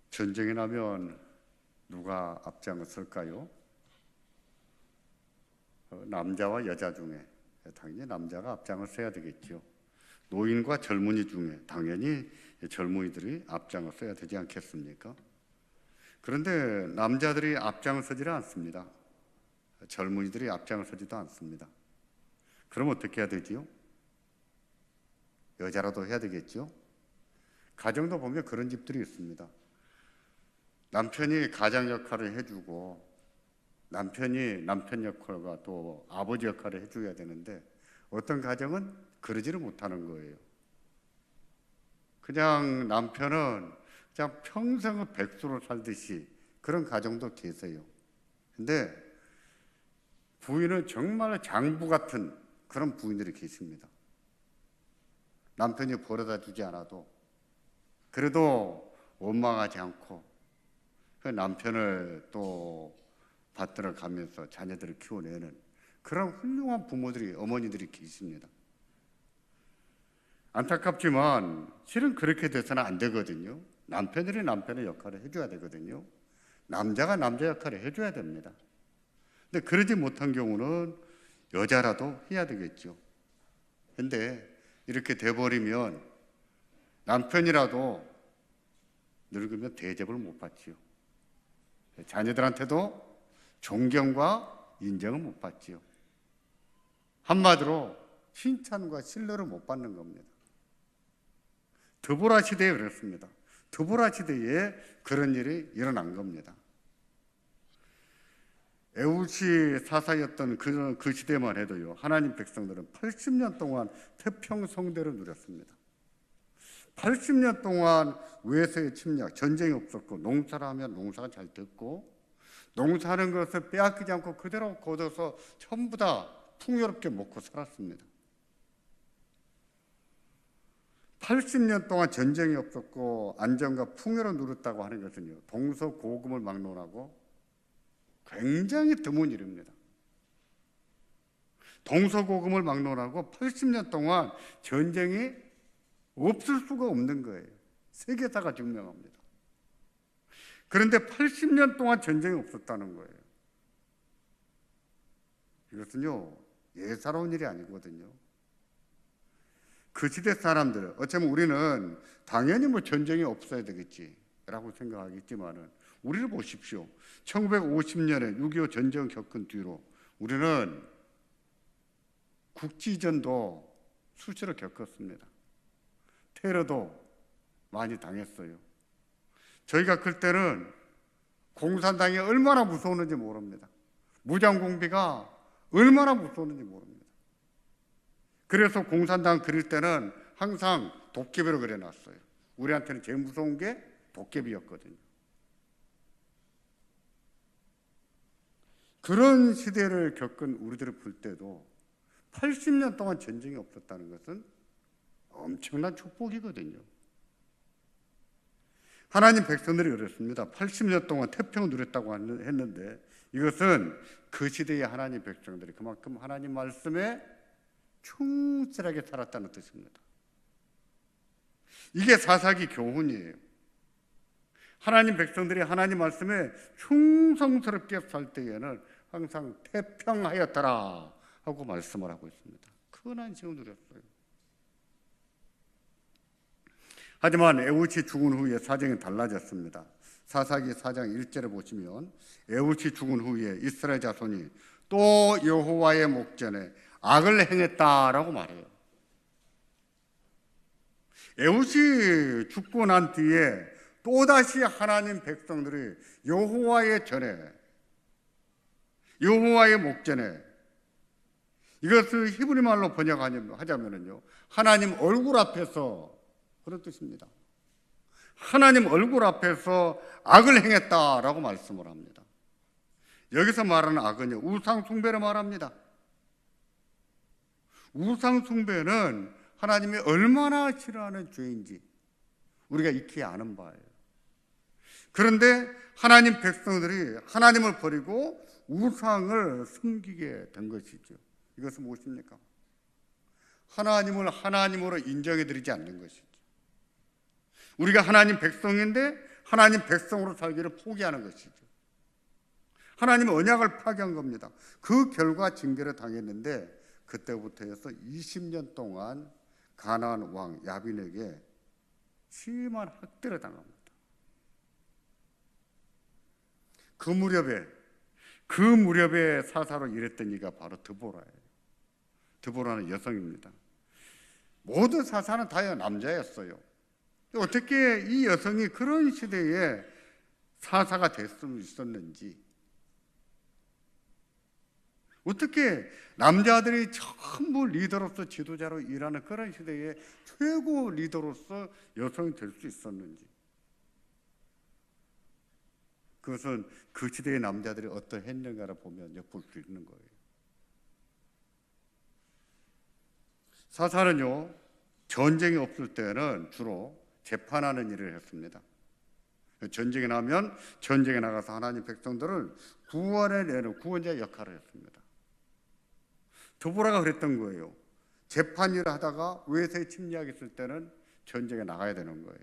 전쟁이 나면 누가 앞장을 설까요? 남자와 여자 중에 당연히 남자가 앞장을 서야 되겠죠. 노인과 젊은이 중에 당연히 젊은이들이 앞장을 서야 되지 않겠습니까? 그런데 남자들이 앞장을 서지를 않습니다. 젊은이들이 앞장을 서지도 않습니다. 그럼 어떻게 해야 되지요? 여자라도 해야 되겠죠? 가정도 보면 그런 집들이 있습니다. 남편이 가장 역할을 해주고 남편이 남편 역할과 또 아버지 역할을 해줘야 되는데 어떤 가정은 그러지를 못하는 거예요. 그냥 남편은 그냥 평생을 백수로 살듯이 그런 가정도 계세요. 근데 부인은 정말 장부 같은 그런 부인들이 계십니다. 남편이 벌어다 주지 않아도 그래도 원망하지 않고 그 남편을 또 받들어 가면서 자녀들을 키워내는 그런 훌륭한 부모들이, 어머니들이 계십니다. 안타깝지만 실은 그렇게 돼서는 안 되거든요. 남편들이 남편의 역할을 해줘야 되거든요. 남자가 남자 역할을 해줘야 됩니다. 근데 그러지 못한 경우는 여자라도 해야 되겠죠. 근데 이렇게 돼버리면 남편이라도 늙으면 대접을 못 받지요. 자녀들한테도 존경과 인정을 못 받지요. 한마디로 칭찬과 신뢰를 못 받는 겁니다. 드보라 시대에 그렇습니다. 드보라 시대에 그런 일이 일어난 겁니다. 에웃이 사사였던 그 시대만 해도요, 하나님 백성들은 80년 동안 태평성대를 누렸습니다. 80년 동안 외세의 침략, 전쟁이 없었고 농사를 하면 농사가 잘 됐고 농사하는 것을 빼앗기지 않고 그대로 거둬서 전부 다 풍요롭게 먹고 살았습니다. 80년 동안 전쟁이 없었고 안정과 풍요를 누렸다고 하는 것은요, 동서고금을 막론하고 굉장히 드문 일입니다. 동서고금을 막론하고 80년 동안 전쟁이 없을 수가 없는 거예요. 세계사가 증명합니다. 그런데 80년 동안 전쟁이 없었다는 거예요. 이것은요, 예사로운 일이 아니거든요. 그 시대 사람들, 어쩌면 우리는 당연히 뭐 전쟁이 없어야 되겠지라고 생각하겠지만은 우리를 보십시오. 1950년에 6.25 전쟁 겪은 뒤로 우리는 국지전도 수시로 겪었습니다. 테러도 많이 당했어요. 저희가 그때는 공산당이 얼마나 무서웠는지 모릅니다. 무장공비가 얼마나 무서웠는지 모릅니다. 그래서 공산당 그릴 때는 항상 도깨비로 그려놨어요. 우리한테는 제일 무서운 게 도깨비였거든요. 그런 시대를 겪은 우리들을 볼 때도 80년 동안 전쟁이 없었다는 것은 엄청난 축복이거든요. 하나님 백성들이 그랬습니다. 80년 동안 태평을 누렸다고 했는데 이것은 그 시대의 하나님 백성들이 그만큼 하나님 말씀에 충실하게 살았다는 뜻입니다. 이게 사사기 교훈이에요. 하나님 백성들이 하나님 말씀에 충성스럽게 살 때에는 항상 태평하였더라 하고 말씀을 하고 있습니다. 큰 안식을 누렸어요. 하지만 에웃이 죽은 후에 사정이 달라졌습니다. 사사기 4장 1절에 보시면 에웃이 죽은 후에 이스라엘 자손이 또 여호와의 목전에 악을 행했다라고 말해요. 에웃이 죽고 난 뒤에 또다시 하나님 백성들이 여호와의 전에, 여호와의 목전에, 이것을 히브리 말로 번역하자면요, 하나님 얼굴 앞에서, 그런 뜻입니다. 하나님 얼굴 앞에서 악을 행했다라고 말씀을 합니다. 여기서 말하는 악은요, 우상 숭배를 말합니다. 우상 숭배는 하나님이 얼마나 싫어하는 죄인지 우리가 익히 아는 바예요. 그런데 하나님 백성들이 하나님을 버리고 우상을 섬기게 된 것이죠. 이것은 무엇입니까? 하나님을 하나님으로 인정해 드리지 않는 것이죠. 우리가 하나님 백성인데 하나님 백성으로 살기를 포기하는 것이죠. 하나님의 언약을 파괴한 겁니다. 그 결과 징계를 당했는데 그때부터 해서 20년 동안 가나안 왕 야빈에게 심한 학대를 당합니다. 그 무렵에 사사로 일했던 이가 바로 드보라예요. 드보라는 여성입니다. 모든 사사는 다 남자였어요. 어떻게 이 여성이 그런 시대에 사사가 될 수 있었는지, 어떻게 남자들이 전부 리더로서 지도자로 일하는 그런 시대에 최고 리더로서 여성이 될 수 있었는지, 그것은 그 시대의 남자들이 어떠했는가를 보면 볼 수 있는 거예요. 사사는요, 전쟁이 없을 때는 주로 재판하는 일을 했습니다. 전쟁이 나면 전쟁에 나가서 하나님 백성들을 구원해내는 구원자 역할을 했습니다. 드보라가 그랬던 거예요. 재판 일을 하다가 외세 침략이 있을 때는 전쟁에 나가야 되는 거예요.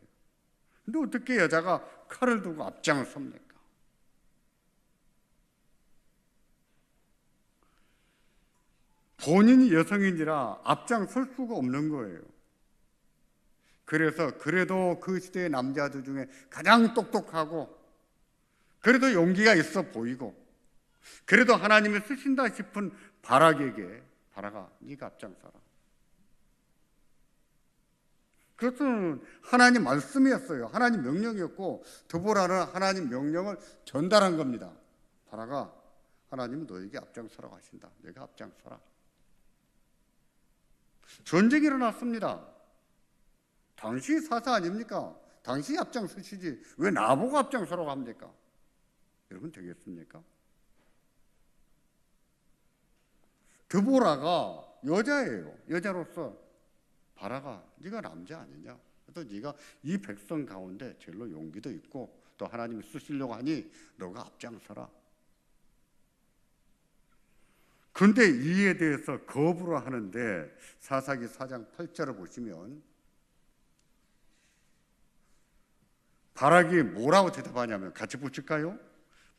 근데 어떻게 여자가 칼을 들고 앞장을 섭니까? 본인이 여성인지라 앞장설 수가 없는 거예요. 그래서 그래도 그 시대의 남자들 중에 가장 똑똑하고 그래도 용기가 있어 보이고 그래도 하나님이 쓰신다 싶은 바락에게, 바락아 네가 앞장서라. 그것은 하나님 말씀이었어요. 하나님 명령이었고 드보라는 하나님 명령을 전달한 겁니다. 바락아, 하나님은 너에게 앞장서라고 하신다. 내가 앞장서라. 전쟁이 일어났습니다. 당신이 사사 아닙니까? 당신이 앞장서시지 왜 나보고 앞장서라고 합니까? 여러분 되겠습니까? 드보라가 여자예요. 여자로서 바라가 네가 남자 아니냐? 또 네가 이 백성 가운데 제일로 용기도 있고 또 하나님이 쓰시려고 하니 너가 앞장서라. 그런데 이에 대해서 거부를 하는데 사사기 4장 8절을 보시면 바락이 뭐라고 대답하냐면 같이 보실까요?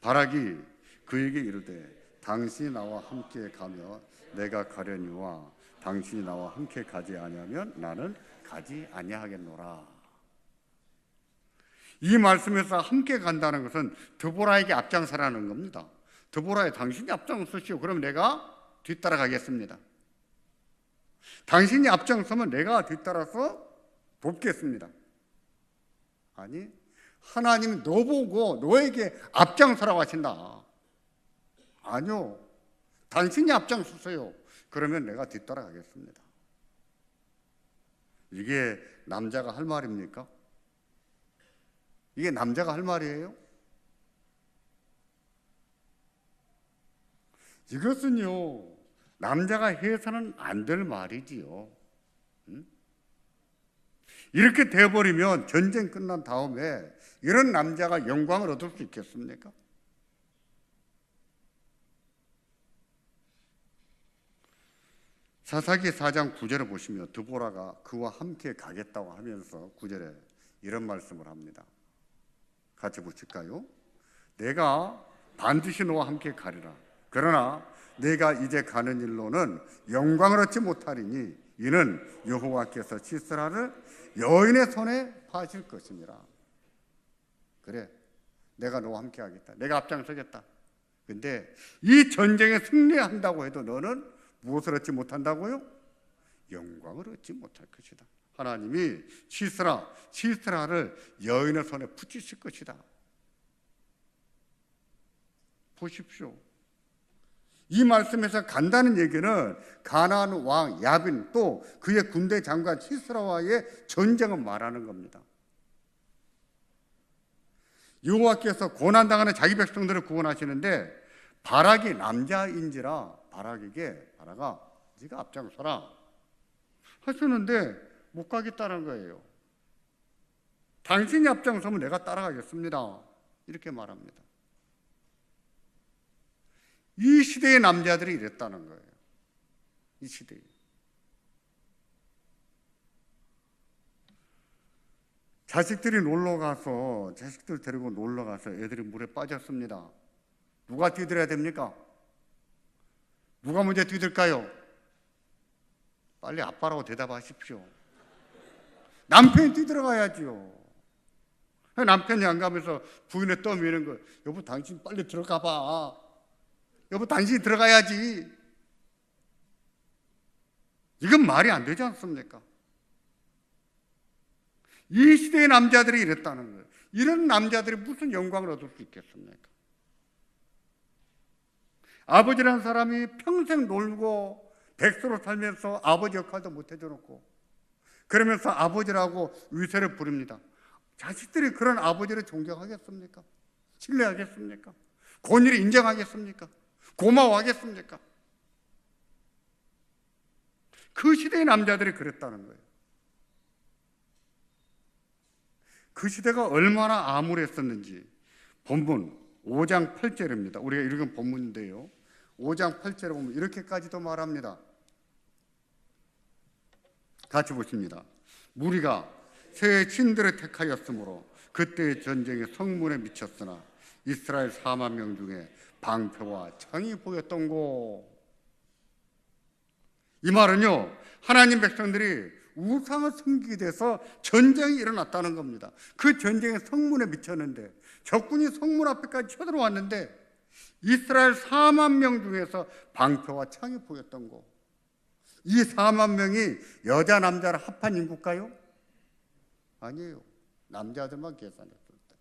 바락이 그에게 이르되 당신이 나와 함께 가면 내가 가려니와 당신이 나와 함께 가지 아니하면 나는 가지 아니하겠노라. 이 말씀에서 함께 간다는 것은 드보라에게 앞장서라는 겁니다. 드보라에 당신이 앞장서시오. 그럼 내가 뒤따라가겠습니다. 당신이 앞장서면 내가 뒤따라서 돕겠습니다. 아니, 하나님이 너 보고 너에게 앞장서라고 하신다. 아니요. 당신이 앞장서세요. 그러면 내가 뒤따라가겠습니다. 이게 남자가 할 말입니까? 이게 남자가 할 말이에요? 이것은요, 남자가 해서는 안 될 말이지요. 이렇게 되어버리면 전쟁 끝난 다음에 이런 남자가 영광을 얻을 수 있겠습니까? 사사기 4장 9절을 보시면 드보라가 그와 함께 가겠다고 하면서 9절에 이런 말씀을 합니다. 같이 보실까요? 내가 반드시 너와 함께 가리라. 그러나 내가 이제 가는 일로는 영광을 얻지 못하리니 이는 여호와께서 시스라를 여인의 손에 파실 것이니라. 그래, 내가 너와 함께 하겠다. 내가 앞장서겠다. 근데 이 전쟁에 승리한다고 해도 너는 무엇을 얻지 못한다고요? 영광을 얻지 못할 것이다. 하나님이 시스라를 여인의 손에 붙이실 것이다. 보십시오. 이 말씀에서 간다는 얘기는 가나안 왕 야빈 또 그의 군대 장관 시스라와의 전쟁을 말하는 겁니다. 여호와께서 고난당하는 자기 백성들을 구원하시는데 바락이 남자인지라 바락에게 바락아 네가 앞장서라 하시는데 못 가겠다는 거예요. 당신이 앞장서면 내가 따라가겠습니다. 이렇게 말합니다. 이 시대의 남자들이 이랬다는 거예요. 이 시대에. 자식들이 놀러 가서 자식들 데리고 놀러 가서 애들이 물에 빠졌습니다. 누가 뛰들어야 됩니까? 누가 먼저 뛰들까요? 빨리 아빠라고 대답하십시오. 남편이 뛰들어가야지요. 남편이 안 가면서 부인을 떠미는 거예요. 여보, 당신 빨리 들어가 봐. 여보, 당신이 들어가야지. 이건 말이 안 되지 않습니까? 이 시대의 남자들이 이랬다는 거예요. 이런 남자들이 무슨 영광을 얻을 수 있겠습니까? 아버지라는 사람이 평생 놀고 백수로 살면서 아버지 역할도 못 해줘놓고 그러면서 아버지라고 위세를 부립니다. 자식들이 그런 아버지를 존경하겠습니까? 신뢰하겠습니까? 권위를 인정하겠습니까? 고마워하겠습니까? 그 시대의 남자들이 그랬다는 거예요. 그 시대가 얼마나 암울했었는지 본문 5장 8절입니다. 우리가 읽은 본문인데요. 5장 8절에 보면 이렇게까지도 말합니다. 같이 보십니다. 무리가 새 신들을 택하였으므로 그때의 전쟁에 성문에 미쳤으나 이스라엘 4만 명 중에 방패와 창이 보였던 곳. 이 말은요, 하나님 백성들이 우상을 섬기게 돼서 전쟁이 일어났다는 겁니다. 그 전쟁에 성문에 미쳤는데 적군이 성문 앞에까지 쳐들어왔는데 이스라엘 4만 명 중에서 방패와 창이 보였던 곳. 이 4만 명이 여자 남자를 합한 인구일까요? 아니에요. 남자들만 계산했을 때.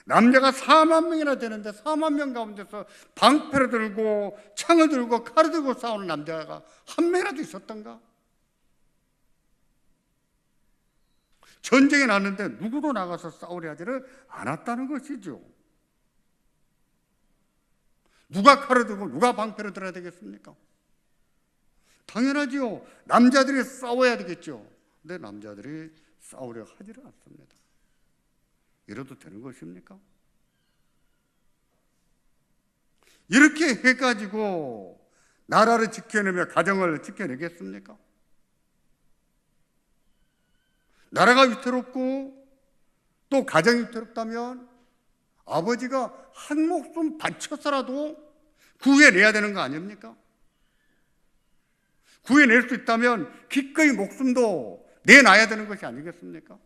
남자가 4만 명이나 되는데 4만 명 가운데서 방패를 들고 창을 들고 칼을 들고 싸우는 남자가 한 명이라도 있었던가? 전쟁이 났는데 누구도 나가서 싸우려 하지를 않았다는 것이죠. 누가 칼을 들고 누가 방패를 들어야 되겠습니까? 당연하지요. 남자들이 싸워야 되겠죠. 근데 남자들이 싸우려 하지를 않습니다. 이래도 되는 것입니까? 이렇게 해가지고 나라를 지켜내며 가정을 지켜내겠습니까? 나라가 위태롭고 또 가정이 위태롭다면 아버지가 한 목숨 바쳐서라도 구해내야 되는 거 아닙니까? 구해낼 수 있다면 기꺼이 목숨도 내놔야 되는 것이 아니겠습니까?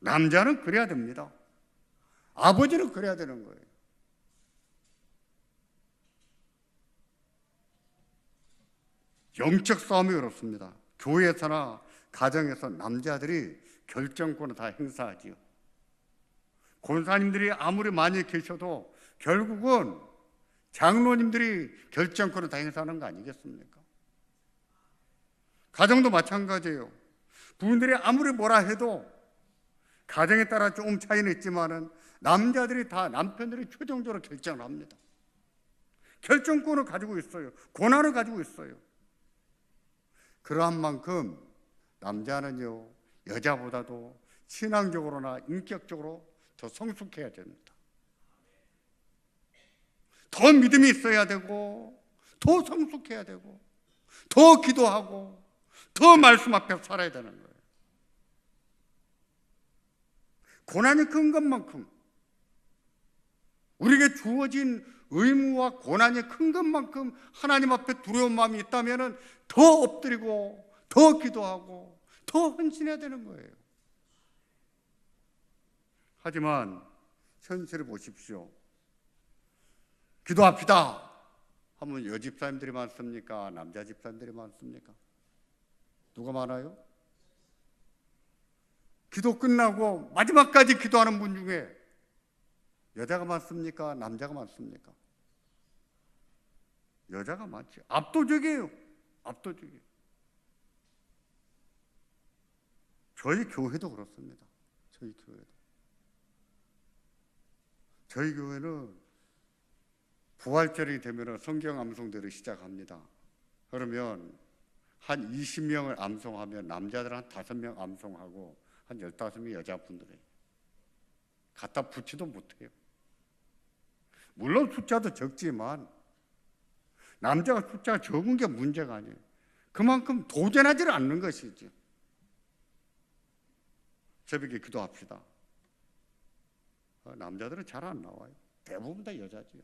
남자는 그래야 됩니다. 아버지는 그래야 되는 거예요. 영적 싸움이 어렵습니다. 교회에서나 가정에서 남자들이 결정권을 다 행사하지요. 권사님들이 아무리 많이 계셔도 결국은 장로님들이 결정권을 다 행사하는 거 아니겠습니까? 가정도 마찬가지예요. 부인들이 아무리 뭐라 해도 가정에 따라 조금 차이는 있지만은 남자들이 다 남편들이 최종적으로 결정을 합니다. 결정권을 가지고 있어요. 권한을 가지고 있어요. 그러한 만큼 남자는요, 여자보다도 신앙적으로나 인격적으로 더 성숙해야 됩니다. 더 믿음이 있어야 되고, 더 성숙해야 되고, 더 기도하고, 더 말씀 앞에 살아야 되는 거예요. 고난이 큰 것만큼, 우리에게 주어진 의무와 고난이 큰 것만큼 하나님 앞에 두려운 마음이 있다면 더 엎드리고, 더 기도하고, 더 헌신해야 되는 거예요. 하지만 현실을 보십시오. 기도합시다 하면 여집사님들이 많습니까? 남자 집사님들이 많습니까? 누가 많아요? 기도 끝나고 마지막까지 기도하는 분 중에 여자가 많습니까? 남자가 많습니까? 여자가 많지. 압도적이에요. 압도적이에요. 저희 교회도 그렇습니다. 저희 교회는 부활절이 되면 성경 암송대를 시작합니다. 그러면 한 20명을 암송하면 남자들 한 5명 암송하고 한 15명 여자분들이에요. 갖다 붙지도 못해요. 물론 숫자도 적지만 남자가 숫자가 적은 게 문제가 아니에요. 그만큼 도전하지를 않는 것이죠. 새벽에 기도합시다. 남자들은 잘 안 나와요. 대부분 다 여자지요.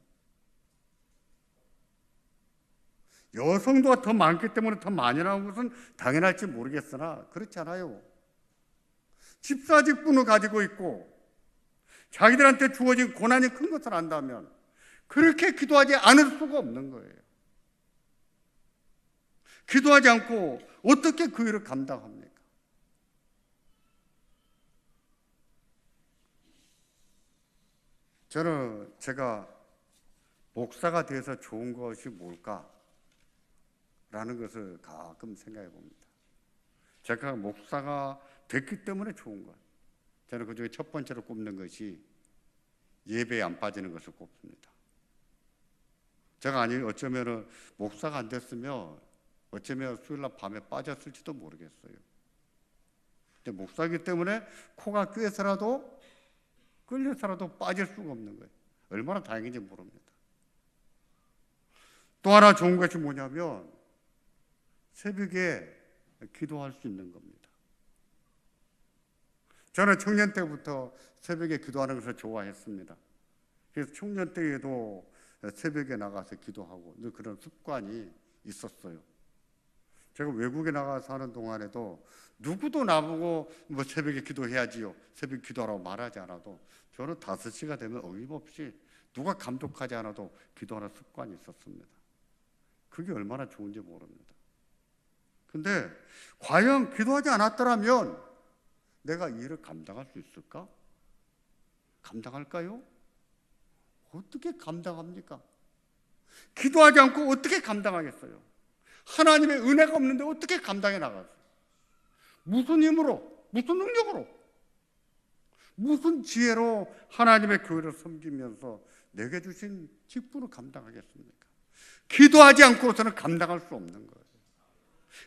여성도 더 많기 때문에 더 많이 나온 것은 당연할지 모르겠으나 그렇잖아요. 집사 직분을 가지고 있고 자기들한테 주어진 고난이 큰 것을 안다면 그렇게 기도하지 않을 수가 없는 거예요. 기도하지 않고 어떻게 그 일을 감당합니까? 저는 제가 목사가 돼서 좋은 것이 뭘까? 라는 것을 가끔 생각해 봅니다. 제가 목사가 됐기 때문에 좋은 것. 저는 그 중에 첫 번째로 꼽는 것이 예배에 안 빠지는 것을 꼽습니다. 제가 어쩌면 목사가 안 됐으면 어쩌면 수요일날 밤에 빠졌을지도 모르겠어요. 근데 목사이기 때문에 코가 꿰서라도 끌려서라도 빠질 수가 없는 거예요. 얼마나 다행인지 모릅니다. 또 하나 좋은 것이 뭐냐면 새벽에 기도할 수 있는 겁니다. 저는 청년 때부터 새벽에 기도하는 것을 좋아했습니다. 그래서 청년 때에도 새벽에 나가서 기도하고 늘 그런 습관이 있었어요. 제가 외국에 나가서 하는 동안에도 누구도 나보고 뭐 새벽에 기도해야지요, 새벽 기도하라고 말하지 않아도 저는 5시가 되면 어김없이 누가 감독하지 않아도 기도하는 습관이 있었습니다. 그게 얼마나 좋은지 모릅니다. 근데 과연 기도하지 않았더라면 내가 이 일을 감당할 수 있을까? 감당할까요? 어떻게 감당합니까? 기도하지 않고 어떻게 감당하겠어요? 하나님의 은혜가 없는데 어떻게 감당해 나가세요? 무슨 힘으로, 무슨 능력으로, 무슨 지혜로 하나님의 교회를 섬기면서 내게 주신 직분을 감당하겠습니까? 기도하지 않고서는 감당할 수 없는 거예요.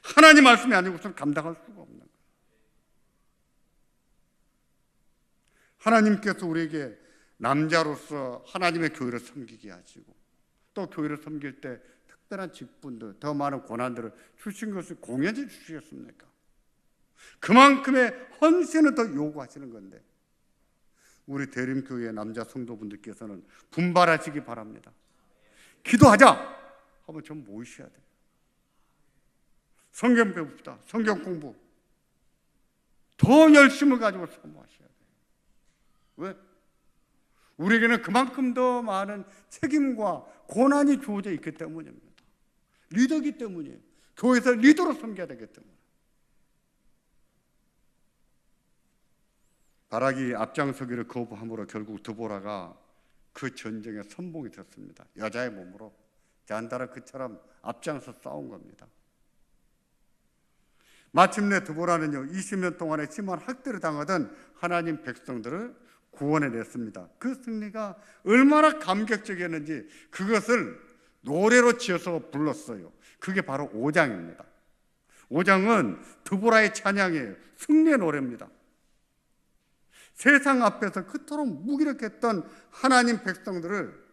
하나님 말씀이 아니고서는 감당할 수가 없는 거예요. 하나님께서 우리에게 남자로서 하나님의 교회를 섬기게 하시고 또 교회를 섬길 때 특별한 직분들, 더 많은 고난들을 주신 것을 공연히 주시겠습니까? 그만큼의 헌신을 더 요구하시는 건데 우리 대림교회 남자 성도분들께서는 분발하시기 바랍니다. 기도하자 하면 좀 모이셔야 돼요. 성경 배웁시다. 성경 공부 더 열심을 가지고 사모하셔야 돼요. 왜? 우리에게는 그만큼 더 많은 책임과 고난이 주어져 있기 때문입니다. 리더이기 때문이에요. 교회에서 리더로 섬겨야 되기 때문에. 바락이 앞장서기를 거부함으로 결국 드보라가 그 전쟁에 선봉이 됐습니다. 여자의 몸으로 잔다라크처럼 앞장서 싸운 겁니다. 마침내 드보라는요 20년 동안의 심한 학대를 당하던 하나님 백성들을 구원해냈습니다. 그 승리가 얼마나 감격적이었는지 그것을 노래로 지어서 불렀어요. 그게 바로 5장입니다. 5장은 드보라의 찬양이에요. 승리의 노래입니다. 세상 앞에서 그토록 무기력했던 하나님 백성들을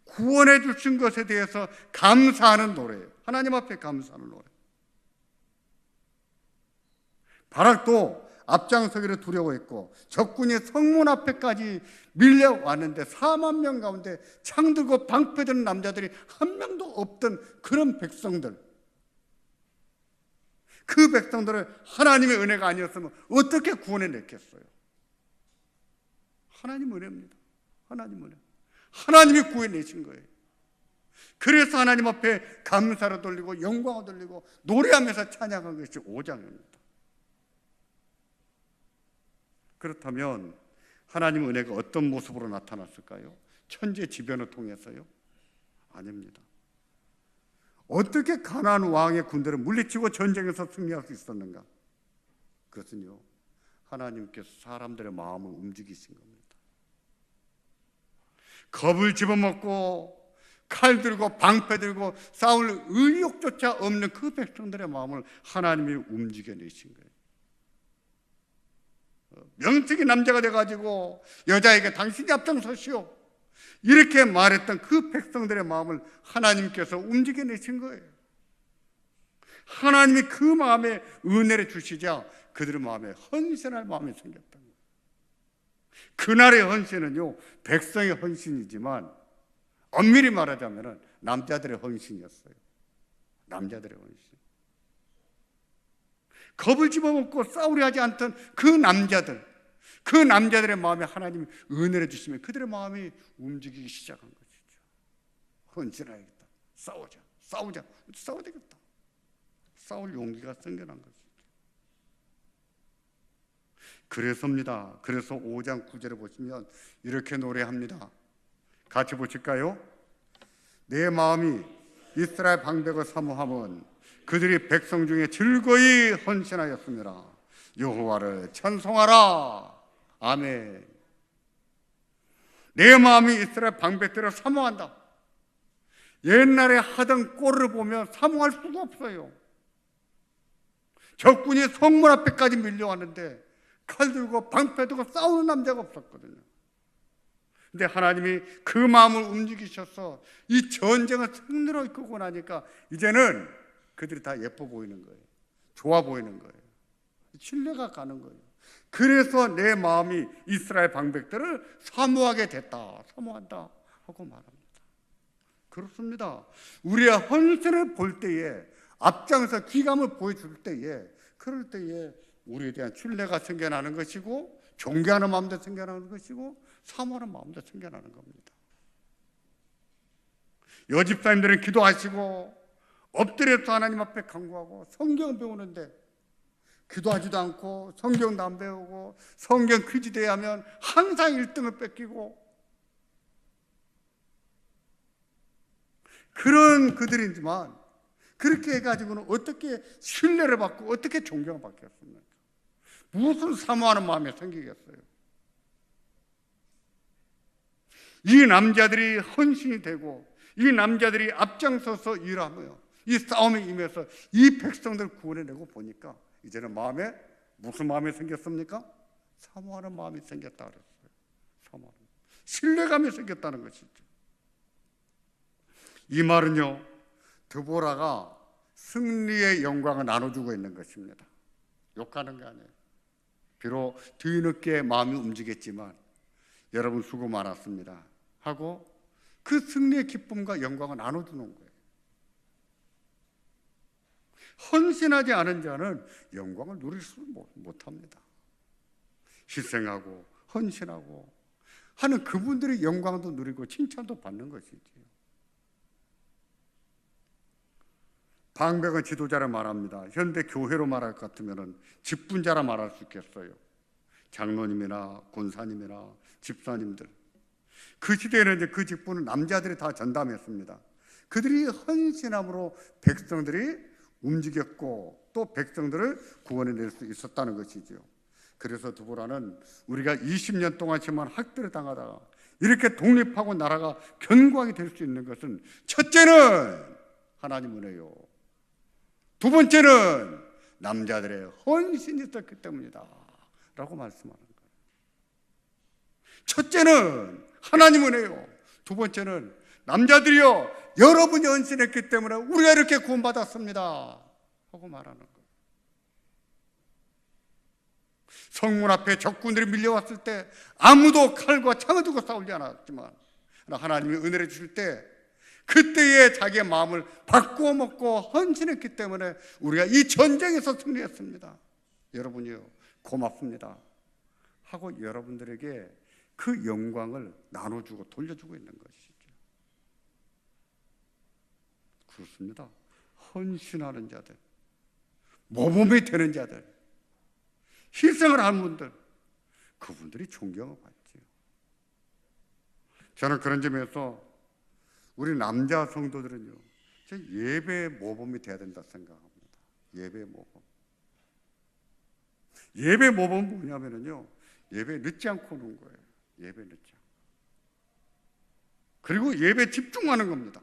구원해 주신 것에 대해서 감사하는 노래예요. 하나님 앞에 감사하는 노래. 바락도 앞장서기를 두려워했고 적군이 성문 앞에까지 밀려왔는데 4만 명 가운데 창 들고 방패 드는 남자들이 한 명도 없던 그런 백성들, 그 백성들을 하나님의 은혜가 아니었으면 어떻게 구원해냈겠어요? 하나님 은혜입니다. 하나님 은혜. 하나님이 구해내신 거예요. 그래서 하나님 앞에 감사를 돌리고 영광을 돌리고 노래하면서 찬양한 것이 5장입니다. 그렇다면 하나님의 은혜가 어떤 모습으로 나타났을까요? 천재지변을 통해서요? 아닙니다. 어떻게 가나안 왕의 군대를 물리치고 전쟁에서 승리할 수 있었는가? 그것은요 하나님께서 사람들의 마음을 움직이신 겁니다. 겁을 집어먹고 칼 들고 방패 들고 싸울 의욕조차 없는 그 백성들의 마음을 하나님이 움직여내신 거예요. 명색이 남자가 돼가지고 여자에게 당신이 앞장서시오 이렇게 말했던 그 백성들의 마음을 하나님께서 움직여내신 거예요. 하나님이 그 마음에 은혜를 주시자 그들의 마음에 헌신할 마음이 생겼던 거예요. 그날의 헌신은요, 백성의 헌신이지만 엄밀히 말하자면 남자들의 헌신이었어요. 남자들의 헌신. 겁을 집어먹고 싸우려 하지 않던 그 남자들의 마음에 하나님이 은혜를 주시면 그들의 마음이 움직이기 시작한 것이죠. 헌신해야겠다. 싸워야 되겠다. 싸울 용기가 생겨난 것이죠. 그래서입니다. 그래서 5장 9절에 보시면 이렇게 노래합니다. 같이 보실까요? 내 마음이 이스라엘 방백을 사모함은 그들이 백성 중에 즐거이 헌신하였습니다. 여호와를 찬송하라. 아멘. 내 마음이 이스라엘 방백들을 사모한다. 옛날에 하던 꼴을 보면 사모할 수가 없어요. 적군이 성문 앞에까지 밀려왔는데 칼 들고 방패 들고 싸우는 남자가 없었거든요. 근데 하나님이 그 마음을 움직이셔서 이 전쟁을 승리로 이끌고 나니까 이제는 그들이 다 예뻐 보이는 거예요. 좋아 보이는 거예요. 신뢰가 가는 거예요. 그래서 내 마음이 이스라엘 방백들을 사모하게 됐다. 사모한다 하고 말합니다. 그렇습니다. 우리가 헌신을 볼 때에, 앞장서 기감을 보여줄 때에, 그럴 때에 우리에 대한 신뢰가 생겨나는 것이고, 존경하는 마음도 생겨나는 것이고, 사모하는 마음도 생겨나는 겁니다. 여집사님들은 기도하시고 엎드려서 하나님 앞에 간구하고 성경 배우는데 기도하지도 않고 성경도 안 배우고 성경 퀴즈 대회하면 항상 1등을 뺏기고, 그런 그들이지만 그렇게 해가지고는 어떻게 신뢰를 받고 어떻게 존경을 받겠습니까? 무슨 사모하는 마음이 생기겠어요? 이 남자들이 헌신이 되고 이 남자들이 앞장서서 일하며 이 싸움에 임해서 이 백성들을 구원해내고 보니까 이제는 마음에 무슨 마음이 생겼습니까? 사모하는 마음이 생겼다 그랬어요. 사모하는, 신뢰감이 생겼다는 것이죠. 이 말은요, 드보라가 승리의 영광을 나눠주고 있는 것입니다. 욕하는 게 아니에요. 비록 뒤늦게 마음이 움직였지만 여러분 수고 많았습니다 하고 그 승리의 기쁨과 영광을 나눠주는 거예요. 헌신하지 않은 자는 영광을 누릴 수 못합니다. 희생하고 헌신하고 하는 그분들의 영광도 누리고 칭찬도 받는 것이지요. 방백은 지도자를 말합니다. 현대 교회로 말할 것 같으면 직분자라 말할 수 있겠어요. 장로님이나 권사님이나 집사님들. 그 시대에는 이제 그 직분을 남자들이 다 전담했습니다. 그들이 헌신함으로 백성들이 움직였고 또 백성들을 구원해낼 수 있었다는 것이죠. 그래서 드보라는 우리가 20년 동안만 학대를 당하다가 이렇게 독립하고 나라가 견고하게 될 수 있는 것은 첫째는 하나님 은혜요, 두 번째는 남자들의 헌신이 있었기 때문이다 라고 말씀하는 거예요. 첫째는 하나님 은혜요, 두 번째는 남자들이요 여러분이 헌신했기 때문에 우리가 이렇게 구원받았습니다 하고 말하는 거예요. 성문 앞에 적군들이 밀려왔을 때 아무도 칼과 창을 들고 싸우지 않았지만 하나님이 은혜를 주실 때 그때에 자기의 마음을 바꾸어 먹고 헌신했기 때문에 우리가 이 전쟁에서 승리했습니다. 여러분이요 고맙습니다 하고 여러분들에게 그 영광을 나눠주고 돌려주고 있는 것이죠. 그렇습니다. 헌신하는 자들, 모범이 되는 자들, 희생을 하는 분들, 그분들이 존경을 받지요. 저는 그런 점에서 우리 남자 성도들은요 예배의 모범이 돼야 된다 생각합니다. 예배의 모범. 예배 모범은 뭐냐면요 예배 늦지 않고 오는 거예요. 예배 늦지 않고. 그리고 예배 집중하는 겁니다.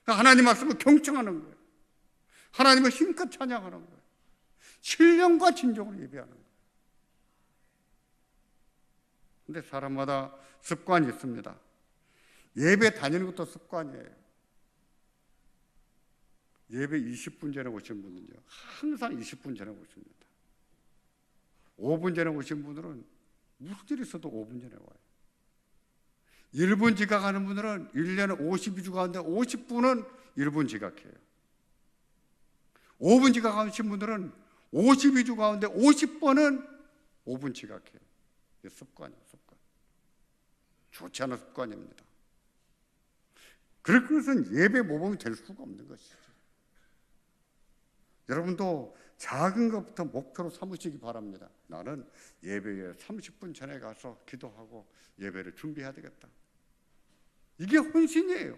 하나님 말씀을 경청하는 거예요. 하나님을 힘껏 찬양하는 거예요. 신령과 진정으로 예배하는 거예요. 근데 사람마다 습관이 있습니다. 예배 다니는 것도 습관이에요. 예배 20분 전에 오신 분은요, 항상 20분 전에 오십니다. 5분 전에 오신 분들은 무슨 일이 있어도 5분 전에 와요. 1분 지각하는 분들은 1년에 52주 가운데 50분은 1분 지각해요. 5분 지각하신 분들은 52주 가운데 50번은 5분 지각해요. 이게 습관이에요, 습관. 좋지 않은 습관입니다. 그럴 것은 예배 모범이 될 수가 없는 것이죠. 여러분도 작은 것부터 목표로 삼으시기 바랍니다. 나는 예배에 30분 전에 가서 기도하고 예배를 준비해야 되겠다. 이게 헌신이에요.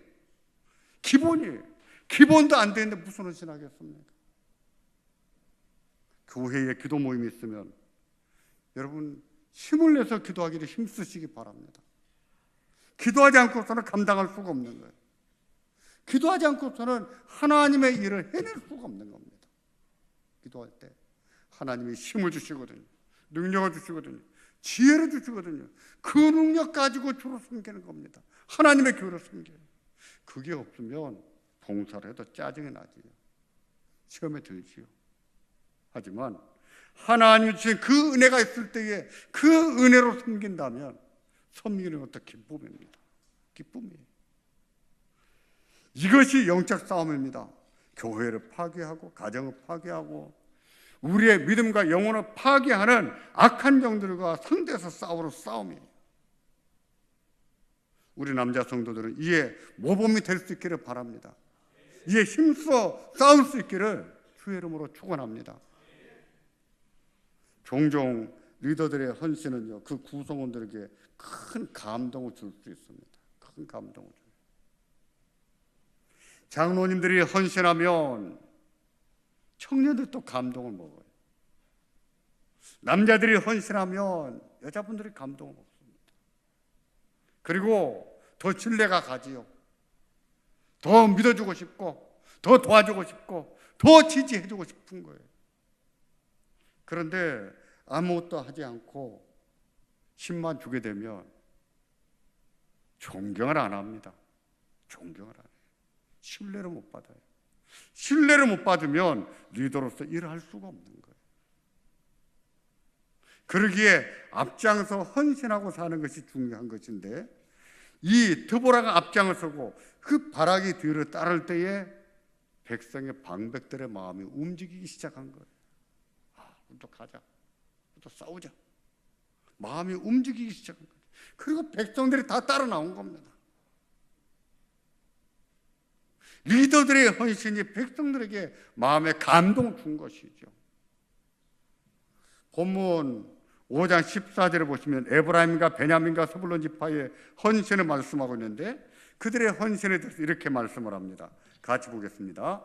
기본이에요. 기본도 안 되는데 무슨 헌신하겠습니까? 교회에 기도 모임이 있으면 여러분 힘을 내서 기도하기를 힘쓰시기 바랍니다. 기도하지 않고서는 감당할 수가 없는 거예요. 기도하지 않고서는 하나님의 일을 해낼 수가 없는 겁니다. 기도할 때 하나님이 힘을 주시거든요. 능력을 주시거든요. 지혜를 주시거든요. 그 능력 가지고 주로 섬기는 겁니다. 하나님의 교회를 섬겨요. 그게 없으면 봉사를 해도 짜증이 나지요. 시험에 들지요. 하지만 하나님이 주신 그 은혜가 있을 때에 그 은혜로 섬긴다면 섬기는 것도 기쁨입니다. 기쁨이에요. 이것이 영적 싸움입니다. 교회를 파괴하고 가정을 파괴하고 우리의 믿음과 영혼을 파괴하는 악한 영들과 상대해서 싸우는 싸움이에요. 우리 남자 성도들은 이에 모범이 될 수 있기를 바랍니다. 이에 힘써 싸울 수 있기를 주의 이름으로 축원합니다. 종종 리더들의 헌신은요, 그 구성원들에게 큰 감동을 줄 수 있습니다. 큰 감동을 줘요. 장로님들이 헌신하면 청년들도 감동을 먹어요. 남자들이 헌신하면 여자분들이 감동을 먹습니다. 그리고 더 신뢰가 가지요. 더 믿어주고 싶고 더 도와주고 싶고 더 지지해주고 싶은 거예요. 그런데 아무것도 하지 않고 힘만 주게 되면 존경을 안 합니다. 존경을 안 해요. 신뢰를 못 받아요. 신뢰를 못 받으면 리더로서 일을 할 수가 없는 거예요. 그러기에 앞장서 헌신하고 사는 것이 중요한 것인데 이 드보라가 앞장을 서고 그 바라기 뒤를 따를 때에 백성의 방백들의 마음이 움직이기 시작한 거예요. 또 가자. 또 싸우자. 마음이 움직이기 시작한 거예요. 그리고 백성들이 다 따라 나온 겁니다. 리더들의 헌신이 백성들에게 마음에 감동을 준 것이죠. 본문 5장 14절에 보시면 에브라임과 베냐민과 스불론 지파의 헌신을 말씀하고 있는데 그들의 헌신에 대해서 이렇게 말씀을 합니다. 같이 보겠습니다.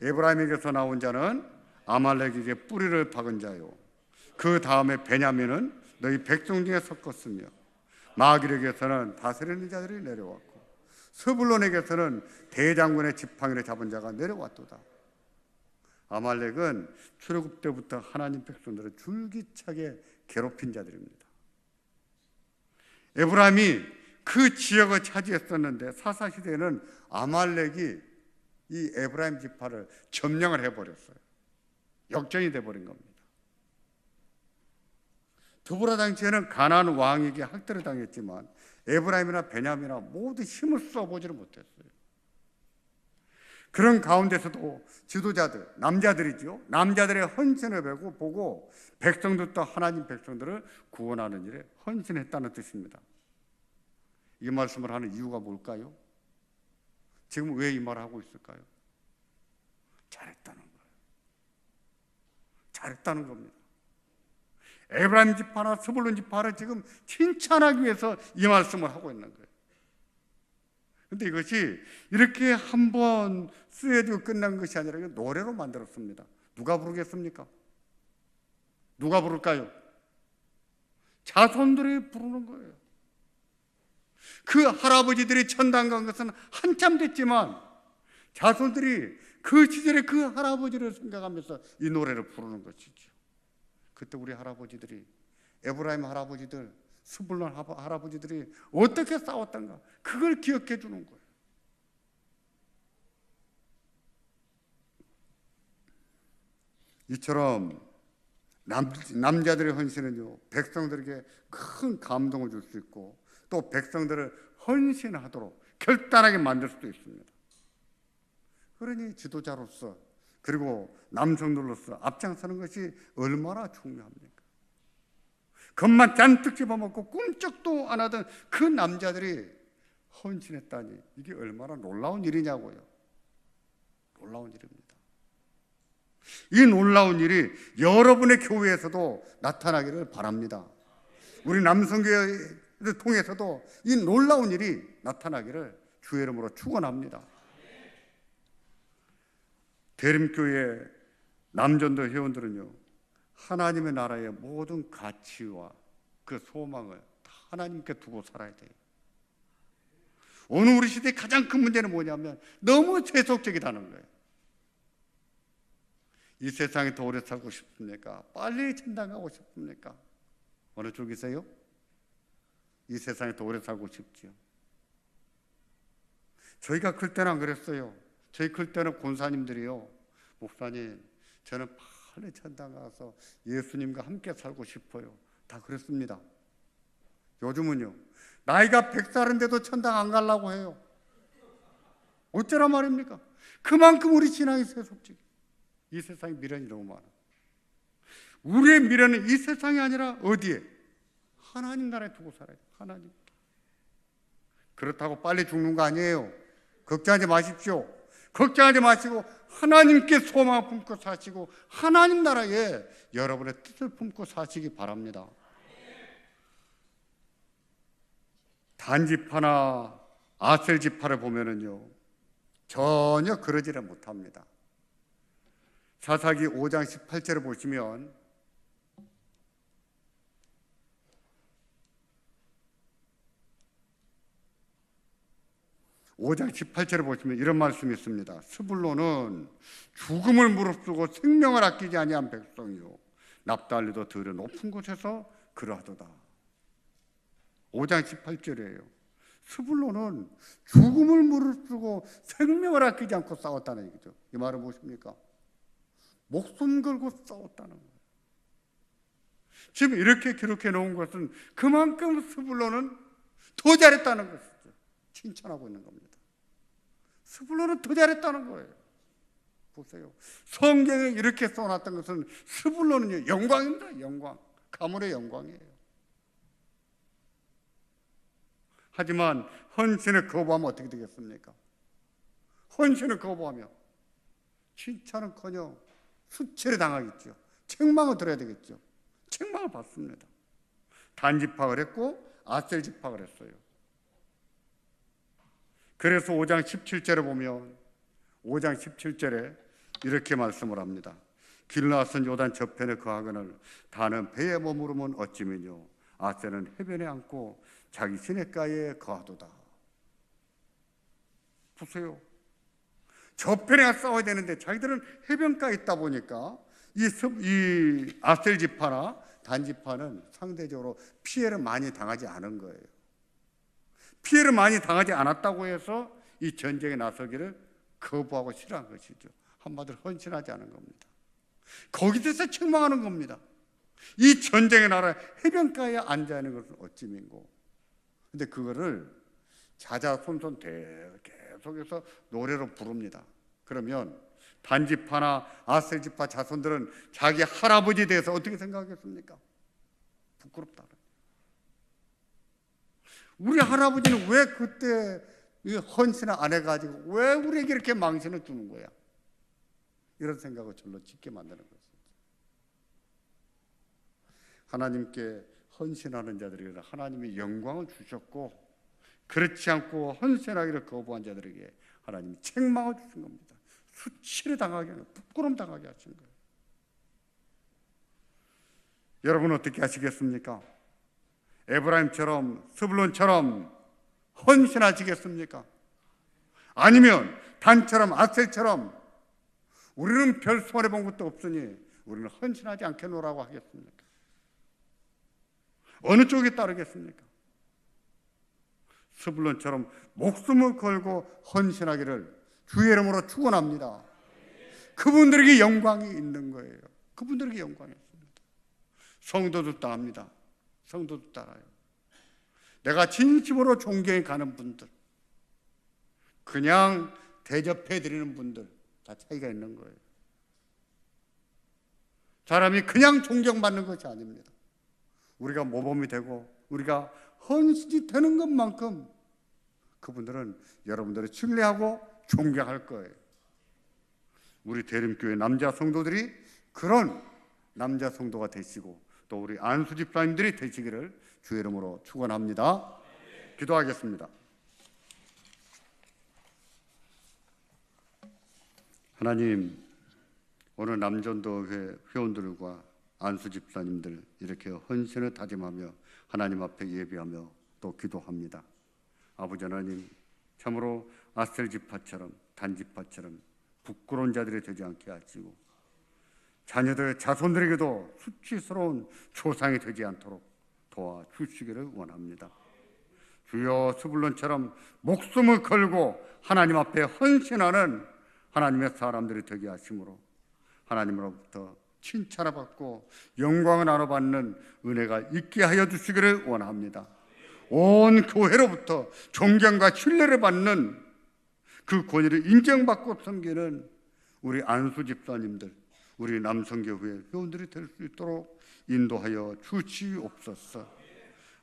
에브라임에게서 나온 자는 아말렉에게 뿌리를 박은 자요. 그 다음에 베냐민은 너희 백성 중에 섞었으며 마길에게서는 다스리는 자들이 내려왔고 스불론에게서는 대장군의 지팡이를 잡은 자가 내려왔도다. 아말렉은 출애굽 때부터 하나님 백성들을 줄기차게 괴롭힌 자들입니다. 에브라임이 그 지역을 차지했었는데 사사시대에는 아말렉이 이 에브라임 지파를 점령을 해버렸어요. 역전이 돼버린 겁니다. 드보라 당시에는 가나안 왕에게 학대를 당했지만 에브라임이나 베냐민이나 모두 힘을 써보지를 못했어요. 그런 가운데서도 지도자들, 남자들이죠. 남자들의 헌신을 보고 백성들도 하나님 백성들을 구원하는 일에 헌신했다는 뜻입니다. 이 말씀을 하는 이유가 뭘까요? 지금 왜 이 말을 하고 있을까요? 잘했다는 거예요. 잘했다는 겁니다. 에브라임 지파나 스불론 지파를 지금 칭찬하기 위해서 이 말씀을 하고 있는 거예요. 그런데 이것이 이렇게 한번 쓰여지고 끝난 것이 아니라 노래로 만들었습니다. 누가 부르겠습니까? 누가 부를까요? 자손들이 부르는 거예요. 그 할아버지들이 천당 간 것은 한참 됐지만 자손들이 그 시절에 그 할아버지를 생각하면서 이 노래를 부르는 것이죠. 그때 우리 할아버지들이 에브라임 할아버지들, 스불론 할아버지들이 어떻게 싸웠던가 그걸 기억해 주는 거예요. 이처럼 남자들의 헌신은요, 백성들에게 큰 감동을 줄 수 있고 또 백성들을 헌신하도록 결단하게 만들 수도 있습니다. 그러니 지도자로서 그리고 남성들로서 앞장서는 것이 얼마나 중요합니까? 겉만 잔뜩 집어먹고 꿈쩍도 안 하던 그 남자들이 헌신했다니 이게 얼마나 놀라운 일이냐고요. 놀라운 일입니다. 이 놀라운 일이 여러분의 교회에서도 나타나기를 바랍니다. 우리 남성교회를 통해서도 이 놀라운 일이 나타나기를 주의 이름으로 축원합니다. 대림교회 남전도 회원들은요, 하나님의 나라의 모든 가치와 그 소망을 다 하나님께 두고 살아야 돼요. 오늘 우리 시대의 가장 큰 문제는 뭐냐면 너무 세속적이라는 거예요. 이 세상에 더 오래 살고 싶습니까? 빨리 천당 가고 싶습니까? 어느 쪽이세요? 이 세상에 더 오래 살고 싶지요. 저희가 클 때는 안 그랬어요. 저희 클 때는 권사님들이요, 목사님 저는 빨리 천당 가서 예수님과 함께 살고 싶어요, 다 그랬습니다. 요즘은요, 나이가 100살인데도 천당 안 가려고 해요. 어쩌란 말입니까? 그만큼 우리 신앙이 세속적이에요. 이 세상에 미련이 너무 많아. 우리의 미련은 이 세상이 아니라 어디에? 하나님 나라에 두고 살아야 돼요. 하나님. 그렇다고 빨리 죽는 거 아니에요. 걱정하지 마십시오. 걱정하지 마시고 하나님께 소망을 품고 사시고 하나님 나라에 여러분의 뜻을 품고 사시기 바랍니다. 단지파나 아셀지파를 보면은요, 전혀 그러지를 못합니다. 사사기 5장 18절을 보시면 이런 말씀이 있습니다. 스불론은 죽음을 무릅쓰고 생명을 아끼지 아니한 백성이요, 납달리도 들의 높은 곳에서 그러하도다. 5장 18절이에요. 스불론은 죽음을 무릅쓰고 생명을 아끼지 않고 싸웠다는 얘기죠. 이 말은 무엇입니까? 목숨 걸고 싸웠다는 거예요. 지금 이렇게 기록해 놓은 것은 그만큼 스불론은 더 잘했다는 것이죠. 칭찬하고 있는 겁니다. 스불론은 더 잘했다는 거예요. 보세요. 성경에 이렇게 써놨던 것은 스불론은요, 영광입니다. 영광. 가문의 영광이에요. 하지만 헌신을 거부하면 어떻게 되겠습니까? 헌신을 거부하면 칭찬은커녕 수치를 당하겠죠. 책망을 들어야 되겠죠. 책망을 받습니다. 단지파를 했고 아셀 지파를 했어요. 그래서 5장 17절에 보면 5장 17절에 이렇게 말씀을 합니다. 길라앗은 요단 저편에 거하거늘 다는 배에 머무르면 어찌미뇨 아셀은 해변에 앉고 자기 시냇가에 거하도다. 보세요. 저편에 싸워야 되는데 자기들은 해변가에 있다 보니까 이 아셀 지파나 단지파는 상대적으로 피해를 많이 당하지 않은 거예요. 피해를 많이 당하지 않았다고 해서 이 전쟁에 나서기를 거부하고 싫어한 것이죠. 한마디로 헌신하지 않은 겁니다. 거기서 책망하는 겁니다. 이 전쟁의 나라 해변가에 앉아있는 것은 어찌민고. 근데 그거를 자자손손 계속해서 노래로 부릅니다. 그러면 단지파나 아셀지파 자손들은 자기 할아버지에 대해서 어떻게 생각하겠습니까? 부끄럽다. 우리 할아버지는 왜 그때 헌신을 안 해가지고 왜 우리에게 이렇게 망신을 주는 거야? 이런 생각을 절로 짓게 만드는 것이죠. 하나님께 헌신하는 자들에게 하나님이 영광을 주셨고, 그렇지 않고 헌신하기를 거부한 자들에게 하나님이 책망을 주신 겁니다. 수치를 당하게 하는, 부끄럼 당하게 하신 거예요. 여러분 어떻게 하시겠습니까? 에브라임처럼 스불론처럼 헌신하시겠습니까? 아니면 단처럼 아셀처럼 우리는 별 손해본 것도 없으니 우리는 헌신하지 않겠노라고 하겠습니까? 어느 쪽에 따르겠습니까? 스불론처럼 목숨을 걸고 헌신하기를 주의 이름으로 축원합니다. 그분들에게 영광이 있는 거예요. 그분들에게 영광이었습니다. 성도도 따릅니다. 성도도 따라요. 내가 진심으로 존경해 가는 분들, 그냥 대접해 드리는 분들, 다 차이가 있는 거예요. 사람이 그냥 존경받는 것이 아닙니다. 우리가 모범이 되고 우리가 헌신이 되는 것만큼 그분들은 여러분들을 신뢰하고 존경할 거예요. 우리 대림교회 남자 성도들이 그런 남자 성도가 되시고 또 우리 안수 집사님들이 되시기를 주의 이름으로 축원합니다. 기도하겠습니다. 하나님, 오늘 남전도회 회원들과 안수 집사님들 이렇게 헌신을 다짐하며 하나님 앞에 예배하며 또 기도합니다. 아버지 하나님, 참으로 아셀 지파처럼 단지파처럼 부끄러운 자들이 되지 않게 하시고 자녀들 자손들에게도 수치스러운 조상이 되지 않도록 도와주시기를 원합니다. 주여, 스불론처럼 목숨을 걸고 하나님 앞에 헌신하는 하나님의 사람들이 되게 하심으로 하나님으로부터 칭찬을 받고 영광을 나눠받는 은혜가 있게 하여 주시기를 원합니다. 온 교회로부터 존경과 신뢰를 받는 그 권위를 인정받고 섬기는 우리 안수 집사님들, 우리 남성교회 회원들이 될 수 있도록 인도하여 주시옵소서.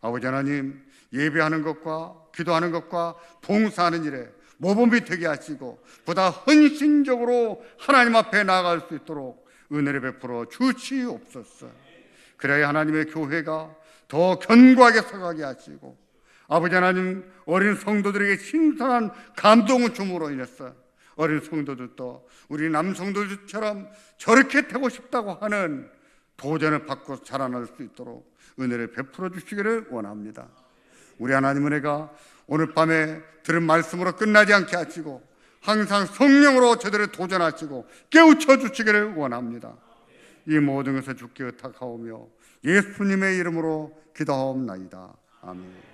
아버지 하나님, 예배하는 것과 기도하는 것과 봉사하는 일에 모범이 되게 하시고 보다 헌신적으로 하나님 앞에 나아갈 수 있도록 은혜를 베풀어 주시옵소서. 그래야 하나님의 교회가 더 견고하게 서가게 하시고 아버지 하나님, 어린 성도들에게 신선한 감동을 줌으로 인해서 어린 성도들도 우리 남성도들처럼 저렇게 되고 싶다고 하는 도전을 받고 자라날 수 있도록 은혜를 베풀어 주시기를 원합니다. 우리 하나님 은혜가 오늘 밤에 들은 말씀으로 끝나지 않게 하시고 항상 성령으로 저들을 도전하시고 깨우쳐 주시기를 원합니다. 이 모든 것을 주께 의탁하오며 예수님의 이름으로 기도하옵나이다. 아멘.